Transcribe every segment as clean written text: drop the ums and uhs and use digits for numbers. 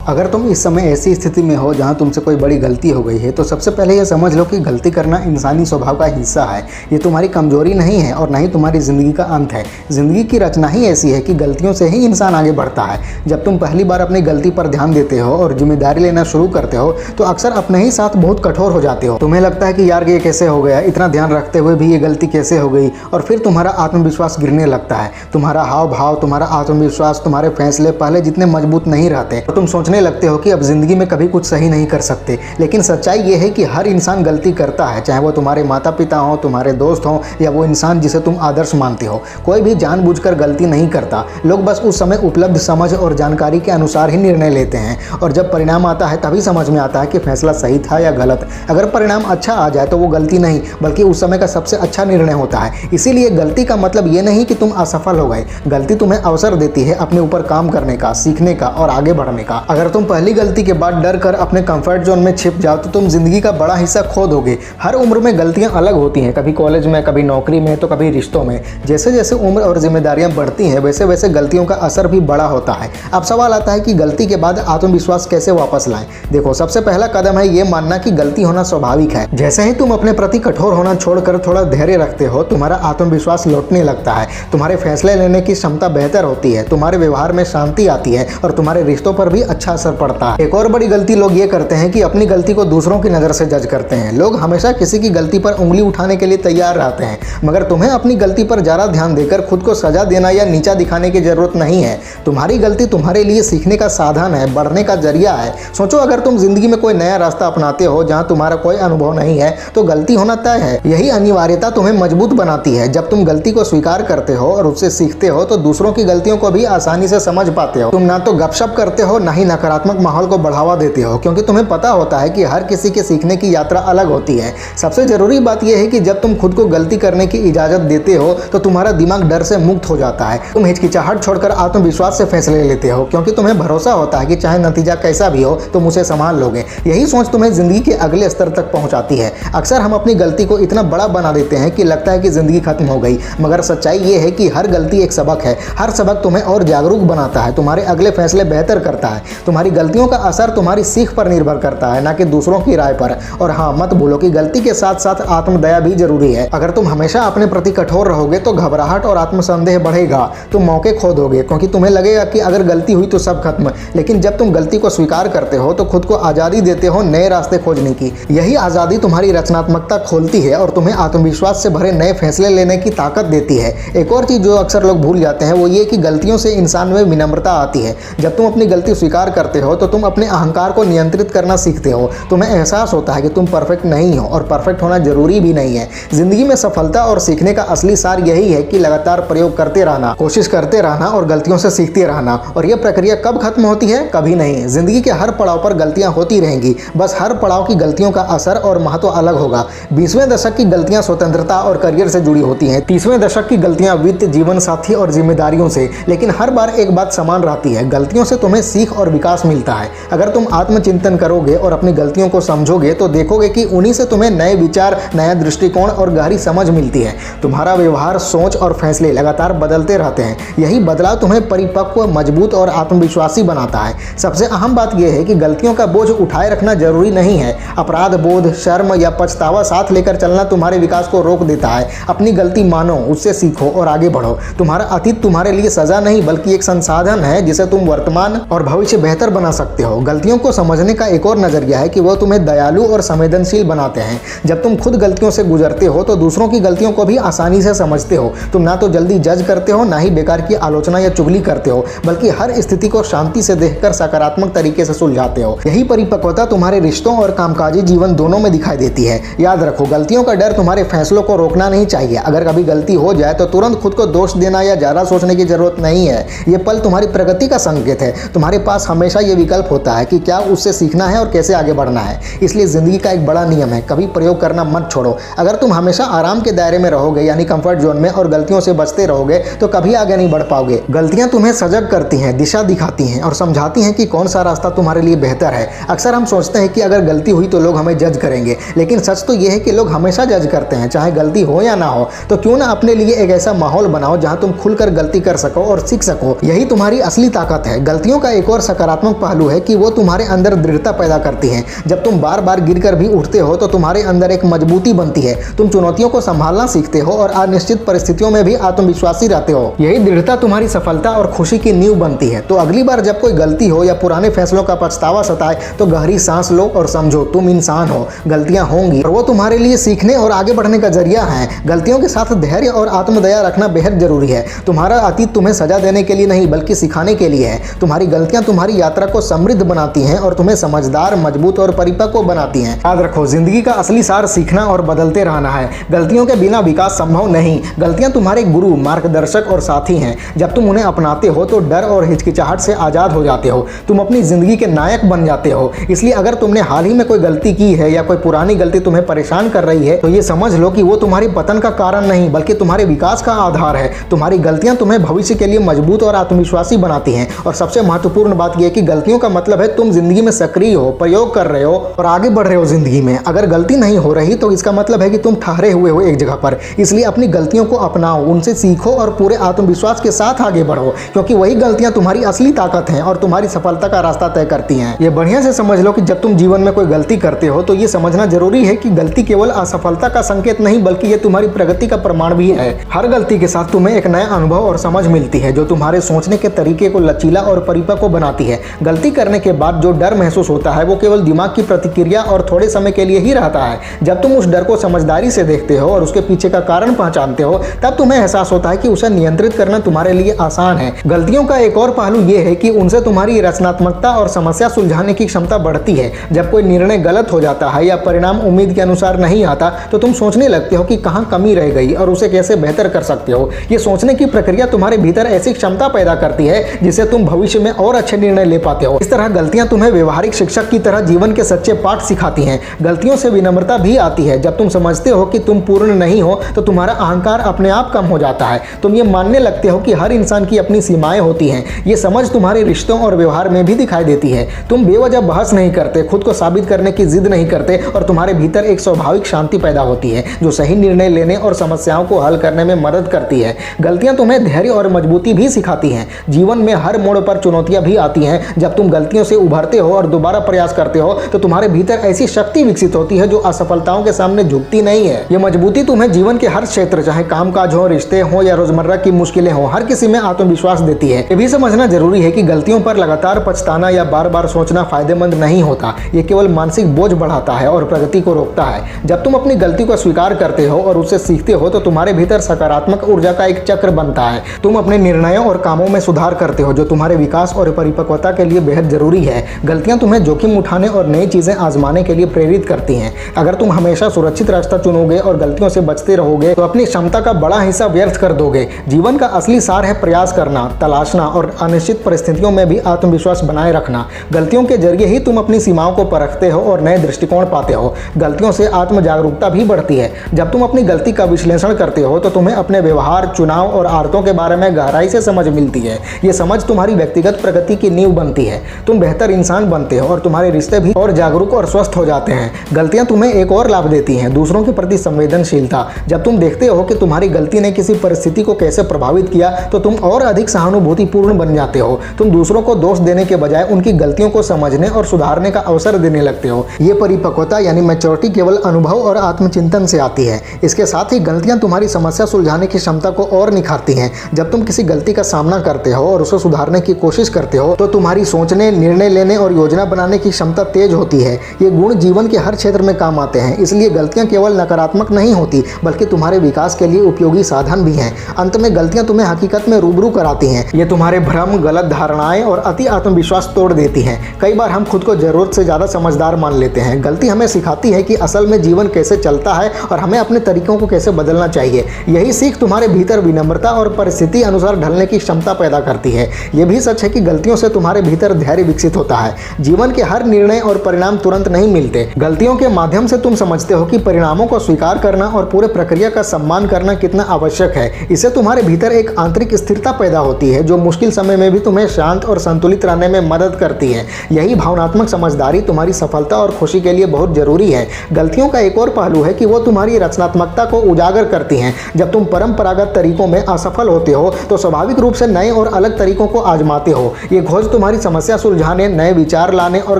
अगर तुम इस समय ऐसी स्थिति में हो जहां तुमसे कोई बड़ी गलती हो गई है तो सबसे पहले ये समझ लो कि गलती करना इंसानी स्वभाव का हिस्सा है। ये तुम्हारी कमजोरी नहीं है और ना ही तुम्हारी ज़िंदगी का अंत है। ज़िंदगी की रचना ही ऐसी है कि गलतियों से ही इंसान आगे बढ़ता है। जब तुम पहली बार अपनी गलती पर ध्यान देते हो और जिम्मेदारी लेना शुरू करते हो तो अक्सर अपने ही साथ बहुत कठोर हो जाते हो। तुम्हें लगता है कि यार ये कैसे हो गया, इतना ध्यान रखते हुए भी ये गलती कैसे हो गई, और फिर तुम्हारा आत्मविश्वास गिरने लगता है। तुम्हारा हाव भाव, तुम्हारा आत्मविश्वास, तुम्हारे फैसले पहले जितने मजबूत नहीं रहते। तुम सोचने लगते हो कि अब जिंदगी में कभी कुछ सही नहीं कर सकते। लेकिन सच्चाई ये है कि हर इंसान गलती करता है, चाहे वो तुम्हारे माता पिता हो, तुम्हारे दोस्त हो या वो इंसान जिसे तुम आदर्श मानते हो। कोई भी जानबूझकर गलती नहीं करता। लोग बस उस समय उपलब्ध समझ और जानकारी के अनुसार ही निर्णय लेते हैं, और जब परिणाम आता है तभी समझ में आता है कि फैसला सही था या गलत। अगर परिणाम अच्छा आ जाए तो वो गलती नहीं बल्कि उस समय का सबसे अच्छा निर्णय होता है। इसीलिए गलती का मतलब ये नहीं कि तुम असफल हो गए। गलती तुम्हें अवसर देती है अपने ऊपर काम करने का, सीखने का और आगे बढ़ने का। अगर तुम पहली गलती के बाद डर कर अपने कंफर्ट जोन में छिप जाओ तो तुम जिंदगी का बड़ा हिस्सा खो दोगे। हर उम्र में गलतियां अलग होती हैं, कभी कॉलेज में, कभी नौकरी में, तो कभी रिश्तों में। जैसे जैसे उम्र और जिम्मेदारियां बढ़ती हैं वैसे वैसे गलतियों का असर भी बड़ा होता है। अब सवाल आता है कि गलती के बाद आत्मविश्वास कैसे वापस लाएं। देखो, सबसे पहला कदम है ये मानना कि गलती होना स्वाभाविक है। जैसे ही तुम अपने प्रति कठोर होना छोड़कर थोड़ा धैर्य रखते हो, तुम्हारा आत्मविश्वास लौटने लगता है। तुम्हारे फैसले लेने की क्षमता बेहतर होती है, तुम्हारे व्यवहार में शांति आती है और तुम्हारे रिश्तों पर भी अच्छा असर पड़ता है। एक और बड़ी गलती लोग ये करते हैं कि अपनी गलती को दूसरों की नज़र से जज करते हैं। लोग हमेशा किसी की गलती पर उंगली उठाने के लिए तैयार रहते हैं, मगर तुम्हें अपनी गलती पर ज़्यादा ध्यान देकर खुद को सजा देना या नीचा दिखाने की जरूरत नहीं है। तुम्हारी गलती तुम्हारे लिए सीखने का साधन है, बढ़ने का जरिया है। सोचो, अगर तुम जिंदगी में कोई नया रास्ता अपनाते हो जहां तुम्हारा कोई अनुभव नहीं है तो गलती होना तय है। यही अनिवार्यता तुम्हें मजबूत बनाती है। जब तुम गलती को स्वीकार करते हो और उससे सीखते हो तो दूसरों की गलतियों को भी आसानी से समझ पाते हो। तुम ना तो गपशप करते हो ना ही नकारात्मक माहौल को बढ़ावा देते हो, क्योंकि तुम्हें पता होता है कि हर किसी के सीखने की यात्रा अलग होती है। सबसे जरूरी बात यह है कि जब तुम खुद को गलती करने की इजाजत देते हो तो तुम्हारा दिमाग डर से मुक्त हो जाता है। तुम हिचकिचाहट छोड़कर आत्मविश्वास से फैसले लेते हो, क्योंकि तुम्हें भरोसा होता है कि चाहे नतीजा कैसा भी हो तुम उसे संभाल लोगे। यही सोच तुम्हें जिंदगी के अगले स्तर तक पहुंचाती है। अक्सर हम अपनी गलती को इतना बड़ा बना देते हैं कि लगता है कि जिंदगी खत्म हो गई, मगर सच्चाई ये है कि हर गलती एक सबक है। हर सबक तुम्हें और जागरूक बनाता है, तुम्हारे अगले फैसले बेहतर करता है। तुम्हारी गलतियों का असर तुम्हारी सीख पर निर्भर करता है, ना कि दूसरों की राय पर। और हाँ, मत भूलो कि गलती के साथ साथ आत्मदया भी जरूरी है। अगर तुम हमेशा अपने प्रति कठोर रहोगे तो घबराहट और आत्मसंदेह बढ़ेगा। तुम मौके खो दोगे, क्योंकि तुम्हें लगेगा कि अगर गलती हुई तो सब खत्म। लेकिन जब तुम गलती को स्वीकार करते हो तो खुद को आज़ादी देते हो नए रास्ते खोजने की। यही आज़ादी तुम्हारी रचनात्मकता खोलती है और तुम्हें आत्मविश्वास से भरे नए फैसले लेने की ताकत देती है। एक और चीज़ जो अक्सर लोग भूल जाते हैं वो ये कि गलतियों से इंसान में विनम्रता आती है। जब तुम अपनी गलती स्वीकार करते हो तो तुम अपने अहंकार को नियंत्रित करना सीखते हो। तुम्हें एहसास होता है कि तुम परफेक्ट नहीं हो और परफेक्ट होना जरूरी भी नहीं है। जिंदगी में सफलता और सीखने का असली सार यही है कि लगातार प्रयोग करते रहना, कोशिश करते रहना और गलतियों से सीखते रहना। और यह प्रक्रिया कब खत्म होती है? कभी नहीं। जिंदगी के हर पड़ाव पर गलतियां होती रहेंगी, बस हर पड़ाव की गलतियों का असर और महत्व अलग होगा। 20वें दशक की गलतियां स्वतंत्रता और करियर से जुड़ी होती हैं। 30वें दशक की गलतियां वित्त, जीवन साथी और जिम्मेदारियों से। लेकिन हर बार एक बात समान रहती है, गलतियों से तुम्हें सीख और विकास मिलता है। अगर तुम आत्मचिंतन करोगे और अपनी गलतियों को समझोगे तो देखोगे कि उन्हीं से तुम्हें नए विचार, नया दृष्टिकोण और गहरी समझ मिलती है। तुम्हारा व्यवहार, सोच और फैसले लगातार बदलते रहते हैं। यही बदलाव तुम्हें परिपक्व, मजबूत और आत्मविश्वासी बनाता है। सबसे अहम बात यह है कि गलतियों का बोझ उठाए रखना जरूरी नहीं है। अपराध बोध, शर्म या पछतावा साथ लेकर चलना तुम्हारे विकास को रोक देता है। अपनी गलती मानो, उससे सीखो और आगे बढ़ो। तुम्हारा अतीत तुम्हारे लिए सजा नहीं बल्कि एक संसाधन है जिसे तुम वर्तमान और भविष्य बेहतर बना सकते हो। गलतियों को समझने का एक और नजरिया है कि वो तुम्हें दयालु और संवेदनशील बनाते हैं। जब तुम खुद गलतियों से गुजरते हो तो दूसरों की गलतियों को भी आसानी से समझते हो। तुम ना तो जल्दी जज करते हो, ना ही बेकार की आलोचना या चुगली करते हो, बल्कि हर स्थिति को शांति से देखकर सकारात्मक तरीके से सुलझाते हो। यही परिपक्वता तुम्हारे रिश्तों और कामकाजी जीवन दोनों में दिखाई देती है। याद रखो, गलतियों का डर तुम्हारे फैसलों को रोकना नहीं चाहिए। अगर कभी गलती हो जाए तो तुरंत खुद को दोष देना या ज्यादा सोचने की जरूरत नहीं है। ये पल तुम्हारी प्रगति का संकेत है। तुम्हारे पास हमेशा ये विकल्प होता है कि क्या उससे सीखना है और कैसे आगे बढ़ना है। इसलिए जिंदगी का एक बड़ा नियम है, कभी प्रयोग करना मत छोड़ो। अगर तुम हमेशा आराम के दायरे में रहोगे, यानी कंफर्ट जोन में, और गलतियों से बचते रहोगे तो कभी आगे नहीं बढ़ पाओगे। गलतियां तुम्हें सजग करती हैं, दिशा दिखाती हैं और समझाती हैं कि कौन सा रास्ता तुम्हारे लिए बेहतर है। अक्सर हम सोचते हैं कि अगर गलती हुई तो लोग हमें जज करेंगे, लेकिन सच तो यह है कि लोग हमेशा जज करते हैं, चाहे गलती हो या ना हो। तो क्यों ना अपने लिए एक ऐसा माहौल बनाओ जहां तुम खुलकर गलती कर सको और सीख सको। यही तुम्हारी असली ताकत है। गलतियों का एक और सकारात्मक सकारात्मक पहलू है कि वो तुम्हारे अंदर दृढ़ता पैदा करती हैं। जब तुम बार बार गिरकर भी उठते हो तो तुम्हारे अंदर एक मजबूती बनती है। तुम चुनौतियों को संभालना सीखते हो और अनिश्चित परिस्थितियों में भी आत्मविश्वासी रहते हो। यही दृढ़ता तुम्हारी सफलता और खुशी की नींव बनती है। तो अगली बार जब कोई गलती हो या पुराने फैसलों का पछतावा सताए तो गहरी सांस लो और समझो तुम इंसान हो, गलतियां होंगी और वो तुम्हारे लिए सीखने और आगे बढ़ने का जरिया है। गलतियों के साथ धैर्य और आत्मदया रखना बेहद जरूरी है। तुम्हारा अतीत तुम्हें सजा देने के लिए नहीं बल्कि सिखाने के लिए है। तुम्हारी गलतियां तुम्हारी यात्रा को समृद्ध बनाती हैं और तुम्हें समझदार, मजबूत और परिपक्व बनाती हैं। याद रखो, जिंदगी का असली सार सीखना और बदलते रहना है। गलतियों के बिना विकास संभव नहीं। गलतियां तुम्हारे गुरु, मार्गदर्शक और साथी हैं। जब तुम उन्हें अपनाते हो तो डर और हिचकिचाहट से आजाद हो जाते हो। तुम अपनी जिंदगी के नायक बन जाते हो। इसलिए अगर तुमने हाल ही में कोई गलती की है या कोई पुरानी गलती तुम्हें परेशान कर रही है तो ये समझ लो कि वो तुम्हारी पतन का कारण नहीं बल्कि तुम्हारे विकास का आधार है। तुम्हारी गलतियां तुम्हें भविष्य के लिए मजबूत और आत्मविश्वासी बनाती हैं। और सबसे महत्वपूर्ण बात यह है कि गलतियों का मतलब है तुम जिंदगी में सक्रिय हो, प्रयोग कर रहे हो और आगे बढ़ रहे हो जिंदगी में। अगर गलती नहीं हो रही तो इसका मतलब है कि तुम ठहरे हुए हो एक जगह पर। इसलिए अपनी गलतियों को अपनाओ, उनसे सीखो और पूरे आत्मविश्वास के साथ आगे बढ़ो, क्योंकि वही गलतियां तुम्हारी असली ताकत हैं और तुम्हारी सफलता का रास्ता तय करती हैं। ये बढ़िया से समझ लो कि जब तुम जीवन में कोई गलती करते हो तो ये समझना जरूरी है कि गलती केवल असफलता का संकेत नहीं बल्कि ये तुम्हारी प्रगति का प्रमाण भी है। हर गलती के साथ तुम्हें एक नया अनुभव और समझ मिलती है जो तुम्हारे सोचने के तरीके को लचीला और परिपक्व बनाती है। गलती करने के बाद जो डर महसूस होता है वो केवल दिमाग की प्रतिक्रिया और थोड़े समय के लिए ही रहता है। जब तुम उस डर को समझदारी से देखते हो और उसके पीछे का कारण पहचानते हो तब तुम्हें एहसास होता है कि उसे नियंत्रित करना तुम्हारे लिए आसान है। गलतियों का एक और पहलू ये है कि उनसे तुम्हारी रचनात्मकता और समस्या सुलझाने की क्षमता बढ़ती है। जब कोई निर्णय गलत हो जाता है या परिणाम उम्मीद के अनुसार नहीं आता तो तुम सोचने लगते हो कि कहाँ कमी रह गई और उसे कैसे बेहतर कर सकते हो। ये सोचने की प्रक्रिया तुम्हारे भीतर ऐसी क्षमता पैदा करती है जिससे तुम भविष्य में और अच्छे निर्णय ले पाते हो। इस तरह गलतियां तुम्हें व्यवहारिक शिक्षक की तरह जीवन के सच्चे पाठ सिखाती हैं। गलतियों से विनम्रता भी आती है। जब तुम समझते हो कि तुम पूर्ण नहीं हो तो तुम्हारा अहंकार अपने आप कम हो जाता है। तुम ये मानने लगते हो कि हर इंसान की अपनी सीमाएं होती हैं। ये समझ तुम्हारे रिश्तों और व्यवहार में भी दिखाई देती है। तुम बेवजह बहस नहीं करते, खुद को साबित करने की जिद नहीं करते और तुम्हारे भीतर एक स्वाभाविक शांति पैदा होती है जो सही निर्णय लेने और समस्याओं को हल करने में मदद करती है। गलतियां तुम्हें धैर्य और मजबूती भी सिखाती हैं। जीवन में हर मोड़ पर चुनौतियां भी आती हैं। जब तुम गलतियों से उभरते हो और दोबारा प्रयास करते हो तो तुम्हारे भीतर ऐसी शक्ति विकसित होती है जो असफलताओं के सामने झुकती नहीं है। ये मजबूती तुम्हें जीवन के हर क्षेत्र, चाहे कामकाज हो, रिश्ते हो या रोजमर्रा की मुश्किलें हो, हर किसी में आत्मविश्वास देती है। ये भी समझना जरूरी है कि गलतियों पर लगातार पछताना या बार बार सोचना फायदेमंद नहीं होता। ये केवल मानसिक बोझ बढ़ाता है और प्रगति को रोकता है। जब तुम अपनी गलती को स्वीकार करते हो और उससे सीखते हो तो तुम्हारे भीतर सकारात्मक ऊर्जा का एक चक्र बनता है। तुम अपने निर्णयों और कामों में सुधार करते हो जो तुम्हारे विकास और परिपक्वता के लिए बेहद जरूरी है। गलतियां तुम्हें जोखिम उठाने और नई चीजें आजमाने के लिए प्रेरित करती हैं। अगर तुम हमेशा सुरक्षित रास्ता चुनोगे और गलतियों से बचते रहोगे तो अपनी क्षमता का बड़ा हिस्सा व्यर्थ कर दोगे। जीवन का असली सार है प्रयास करना, तलाशना और अनिश्चित परिस्थितियों में भी आत्मविश्वास बनाए रखना। गलतियों के जरिए ही तुम अपनी सीमाओं को परखते हो और नए दृष्टिकोण पाते हो। गलतियों से आत्म जागरूकता भी बढ़ती है। जब तुम अपनी गलती का विश्लेषण करते हो तो तुम्हें अपने व्यवहार, चुनाव और आदतों के बारे में गहराई से समझ मिलती है। ये समझ तुम्हारी व्यक्तिगत प्रगति की नींव बनती है। तुम बेहतर इंसान बनते हो और तुम्हारे रिश्ते भी और जागरूक और स्वस्थ हो जाते हैं। गलतियां तुम्हें एक और लाभ देती हैं, दूसरों के प्रति संवेदनशीलता। जब तुम देखते हो कि तुम्हारी गलती ने किसी परिस्थिति को कैसे प्रभावित किया तो तुम और अधिक सहानुभूतिपूर्ण बन जाते हो। तुम दूसरों को दोष देने के बजाय उनकी गलतियों को समझने और सुधारने का अवसर देने लगते हो। ये परिपक्वता यानी मैच्योरिटी केवल अनुभव और आत्मचिंतन से आती है। इसके साथ ही गलतियां तुम्हारी समस्या सुलझाने की क्षमता को और निखारती हैं। जब तुम किसी गलती का सामना करते हो और उसे सुधारने की कोशिश करते हो तो तुम्हारी सोचने, निर्णय लेने और योजना बनाने की क्षमता तेज होती है। ये गुण जीवन के हर क्षेत्र में काम आते हैं। इसलिए गलतियां केवल नकारात्मक नहीं होती बल्कि तुम्हारे विकास के लिए उपयोगी साधन भी हैं। अंत में गलतियां तुम्हें हकीकत में रूबरू कराती हैं। ये तुम्हारे भ्रम, गलत धारणाएं और अति आत्मविश्वास तोड़ देती हैं। कई बार हम खुद को जरूरत से ज्यादा समझदार मान लेते हैं। गलती हमें सिखाती है कि असल में जीवन कैसे चलता है और हमें अपने तरीकों को कैसे बदलना चाहिए। यही सीख तुम्हारे भीतर विनम्रता और परिस्थिति अनुसार ढलने की क्षमता पैदा करती है। यह भी सच है कि गलतियों से तुम्हारे भीतर धैर्य विकसित होता है। जीवन के हर निर्णय और परिणाम तुरंत नहीं मिलते। गलतियों के माध्यम से तुम समझते हो कि परिणामों को स्वीकार करना और पूरे प्रक्रिया का सम्मान करना कितना आवश्यक है। इससे तुम्हारे भीतर एक आंतरिक स्थिरता पैदा होती है जो मुश्किल समय में भी तुम्हें शांत और संतुलित रहने में मदद करती है। यही भावनात्मक समझदारी तुम्हारी सफलता और खुशी के लिए बहुत जरूरी है। गलतियों का एक और पहलू है कि वो तुम्हारी रचनात्मकता को उजागर करती हैं। जब तुम परंपरागत तरीकों में असफल होते हो तो स्वाभाविक रूप से नए और अलग तरीकों को आजमाते हो। ये खोज तुम्हारी समस्या सुलझाने, नए विचार लाने और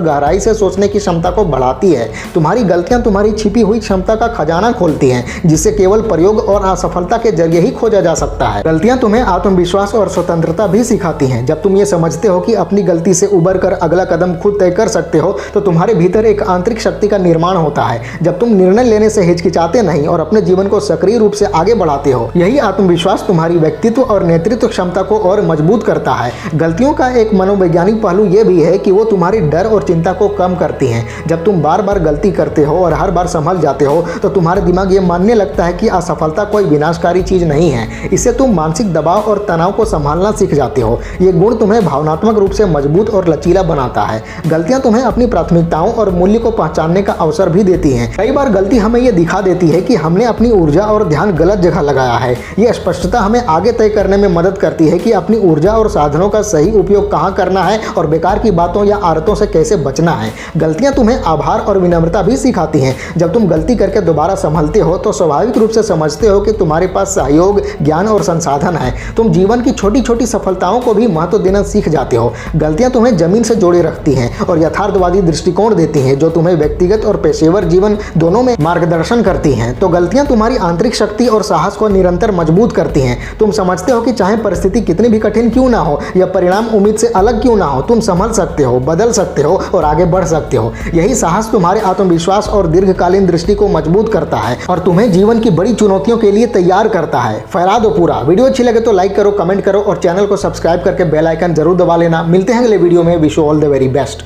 गहराई से सोचने की क्षमता को बढ़ाती है। तुम्हारी गलतियां तुम्हारी छिपी हुई क्षमता का खजाना खोलती हैं, जिसे केवल प्रयोग और असफलता के जरिए ही खोजा जा सकता है। गलतियां तुम्हें आत्मविश्वास और स्वतंत्रता भी सिखाती हैं। जब तुम ये समझते हो कि अपनी गलती से उबर कर अगला कदम खुद तय कर सकते हो, तो तुम्हारे भीतर एक आंतरिक शक्ति का निर्माण होता है। जब तुम निर्णय लेने से हिचकिचाते नहीं और अपने जीवन को सक्रिय रूप से आगे बढ़ाते हो, यही आत्मविश्वास तुम्हारी व्यक्तित्व और नेतृत्व क्षमता को और मजबूत करता है। गलतियों का एक मनोवैज्ञानिक पहलू यह भी है कि वो तुम्हारी डर और चिंता को कम करती हैं। जब तुम बार बार गलती करते हो और हर बार संभल जाते हो, तो तुम्हारा दिमाग ये मानने लगता है कि असफलता कोई विनाशकारी चीज नहीं है। इससे तुम मानसिक दबाव और तनाव को संभालना सीख जाते हो। ये गुण तुम्हें भावनात्मक रूप से मजबूत और लचीला बनाता है। गलतियां तुम्हें अपनी प्राथमिकताओं और मूल्य को पहचानने का अवसर भी देती हैं। कई बार गलती हमें ये दिखा देती है कि हमने अपनी ऊर्जा और ध्यान गलत जगह लगाया है। ये स्पष्टता हमें आगे तय करने में मदद करती है कि अपनी ऊर्जा और साधनों का सही उपयोग कहाँ करना है और बेकार की बातों या आदतों से कैसे बचना है। गलतियां तुम्हें आभार और विनम्रता भी सिखाती हैं। जब तुम गलती करके दोबारा संभलते हो, तो स्वाभाविक रूप से समझते हो कि तुम्हारे पास सहयोग, ज्ञान और संसाधन है। तुम जीवन की छोटी छोटी सफलताओं को भी महत्व देना सीख जाते हो। गलतियां तुम्हें जमीन से जोड़े रखती हैं और यथार्थवादी दृष्टिकोण देती हैं, जो तुम्हें व्यक्तिगत और पेशेवर जीवन दोनों में मार्गदर्शन करती हैं। तो गलतियां तुम्हारी आंतरिक शक्ति और साहस को निरंतर मजबूत करती हैं। तुम समझते हो कि चाहे परिस्थिति कितनी भी कठिन क्यों ना हो या परिणाम उम्मीद से अलग क्यों ना हो, तुम संभल सकते हो, बदल सकते हो और आगे बढ़ सकते हो। यही साहस तुम्हारे आत्मविश्वास और दीर्घकालीन दृष्टि को मजबूत करता है और तुम्हें जीवन की बड़ी चुनौतियों के लिए तैयार करता है। फैला दो पूरा। वीडियो अच्छी लगे तो लाइक करो, कमेंट करो और चैनल को सब्सक्राइब करके बेल आइकन जरूर दबा लेना। मिलते हैं अगले वीडियो में। Wish you all the very best.